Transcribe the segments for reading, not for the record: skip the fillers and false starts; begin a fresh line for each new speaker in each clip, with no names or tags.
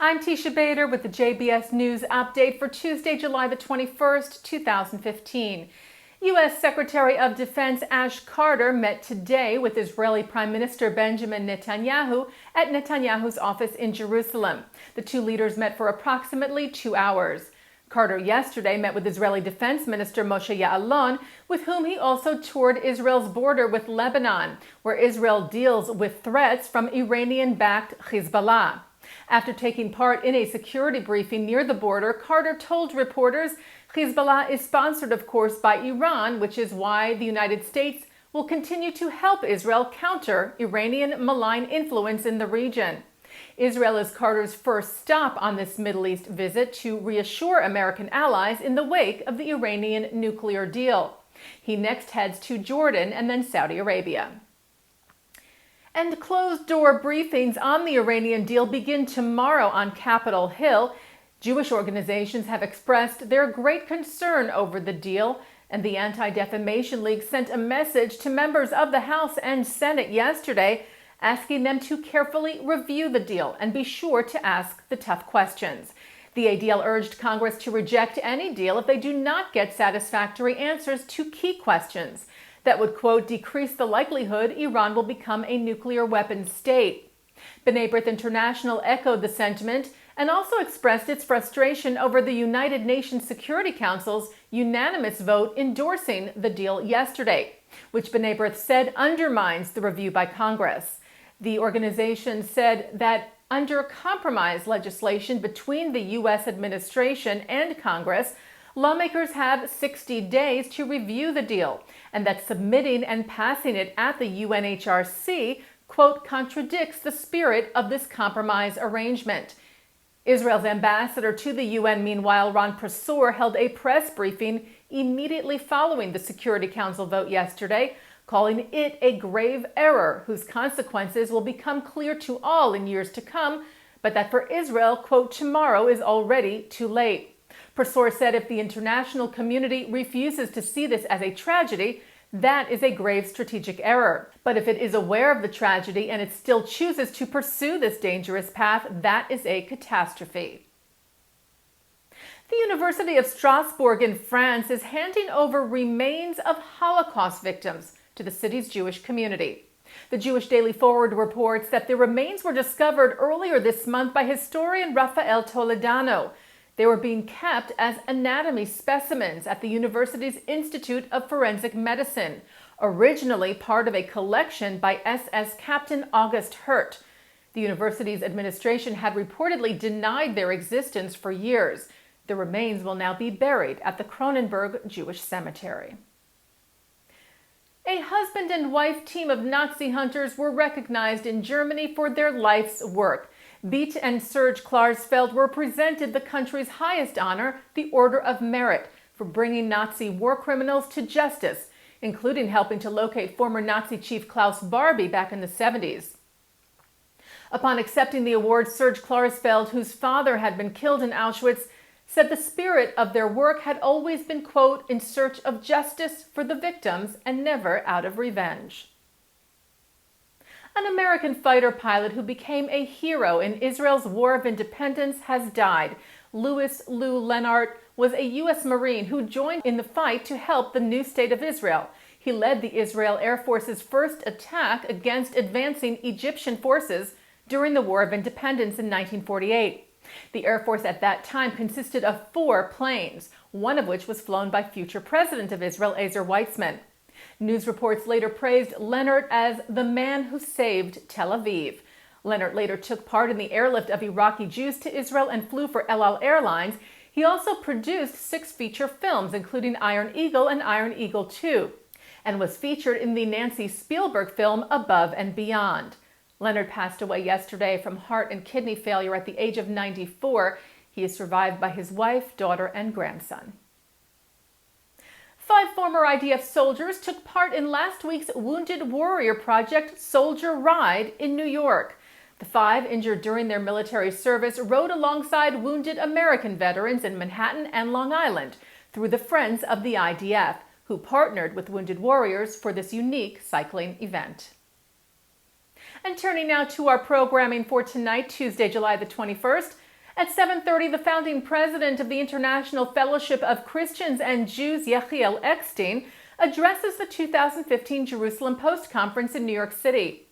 I'm Teisha Bader with the JBS News Update for Tuesday, July the 21st, 2015. U.S. Secretary of Defense Ash Carter met today with Israeli Prime Minister Benjamin Netanyahu at Netanyahu's office in Jerusalem. The two leaders met for approximately 2 hours. Carter yesterday met with Israeli Defense Minister Moshe Ya'alon, with whom he also toured Israel's border with Lebanon, where Israel deals with threats from Iranian-backed Hezbollah. After taking part in a security briefing near the border, Carter told reporters Hezbollah is sponsored, of course, by Iran, which is why the United States will continue to help Israel counter Iranian malign influence in the region. Israel is Carter's first stop on this Middle East visit to reassure American allies in the wake of the Iranian nuclear deal. He next heads to Jordan and then Saudi Arabia. And closed-door briefings on the Iranian deal begin tomorrow on Capitol Hill. Jewish organizations have expressed their great concern over the deal, and the Anti-Defamation League sent a message to members of the House and Senate yesterday, asking them to carefully review the deal and be sure to ask the tough questions. The ADL urged Congress to reject any deal if they do not get satisfactory answers to key questions that would, quote, decrease the likelihood Iran will become a nuclear weapons state. B'nai B'rith International echoed the sentiment and also expressed its frustration over the United Nations Security Council's unanimous vote endorsing the deal yesterday, which B'nai B'rith said undermines the review by Congress. The organization said that under compromise legislation between the U.S. administration and Congress, lawmakers have 60 days to review the deal, and that submitting and passing it at the UNHRC, quote, contradicts the spirit of this compromise arrangement. Israel's ambassador to the UN, meanwhile, Ron Prosor, held a press briefing immediately following the Security Council vote yesterday, calling it a grave error whose consequences will become clear to all in years to come, but that for Israel, quote, tomorrow is already too late. Prosor said if the international community refuses to see this as a tragedy, that is a grave strategic error. But if it is aware of the tragedy and it still chooses to pursue this dangerous path, that is a catastrophe. The University of Strasbourg in France is handing over remains of Holocaust victims to the city's Jewish community. The Jewish Daily Forward reports that the remains were discovered earlier this month by historian Rafael Toledano. They were being kept as anatomy specimens at the university's Institute of Forensic Medicine, originally part of a collection by SS Captain August Hirt. The university's administration had reportedly denied their existence for years. The remains will now be buried at the Kronenberg Jewish Cemetery. A husband and wife team of Nazi hunters were recognized in Germany for their life's work. Beat and Serge Klarsfeld were presented the country's highest honor, the Order of Merit, for bringing Nazi war criminals to justice, including helping to locate former Nazi chief Klaus Barbie back in the 70s. Upon accepting the award, Serge Klarsfeld, whose father had been killed in Auschwitz, said the spirit of their work had always been, quote, in search of justice for the victims and never out of revenge. An American fighter pilot who became a hero in Israel's War of Independence has died. Louis Lou Lenart was a U.S. Marine who joined in the fight to help the new state of Israel. He led the Israel Air Force's first attack against advancing Egyptian forces during the War of Independence in 1948. The Air Force at that time consisted of 4 planes, one of which was flown by future President of Israel, Ezer Weizmann. News reports later praised Lenart as the man who saved Tel Aviv. Lenart later took part in the airlift of Iraqi Jews to Israel and flew for El Al Airlines. He also produced 6 feature films, including Iron Eagle and Iron Eagle 2, and was featured in the Nancy Spielberg film Above and Beyond. Lenart passed away yesterday from heart and kidney failure at the age of 94. He is survived by his wife, daughter, and grandson. 5 former IDF soldiers took part in last week's Wounded Warrior Project Soldier Ride in New York. The 5, injured during their military service, rode alongside wounded American veterans in Manhattan and Long Island through the Friends of the IDF, who partnered with Wounded Warriors for this unique cycling event. And turning now to our programming for tonight, Tuesday, July the 21st, At 7:30, the founding president of the International Fellowship of Christians and Jews, Yechiel Eckstein, addresses the 2015 Jerusalem Post Conference in New York City.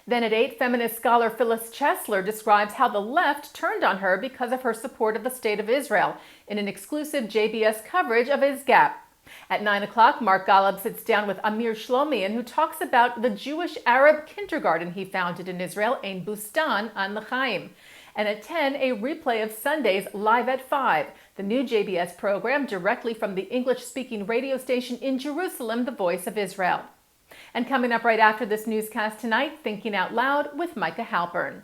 Then at 8, feminist scholar Phyllis Chesler describes how the left turned on her because of her support of the State of Israel in an exclusive JBS coverage of his gap. At 9 o'clock, Mark Golub sits down with Amir Shlomian, who talks about the Jewish-Arab kindergarten he founded in Israel, Ein Bustan an L'chaim. And at 10, a replay of Sundays Live at 5, the new JBS program directly from the English-speaking radio station in Jerusalem, the Voice of Israel. And coming up right after this newscast tonight, Thinking Out Loud with Micah Halpern.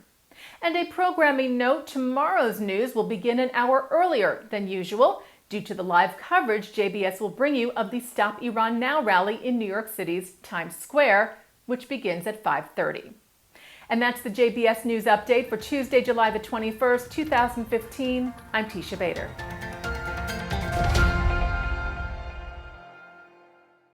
And a programming note, tomorrow's news will begin an hour earlier than usual due to the live coverage JBS will bring you of the Stop Iran Now rally in New York City's Times Square, which begins at 5:30. And that's the JBS News Update for Tuesday, July the 21st, 2015. I'm Teisha Bader.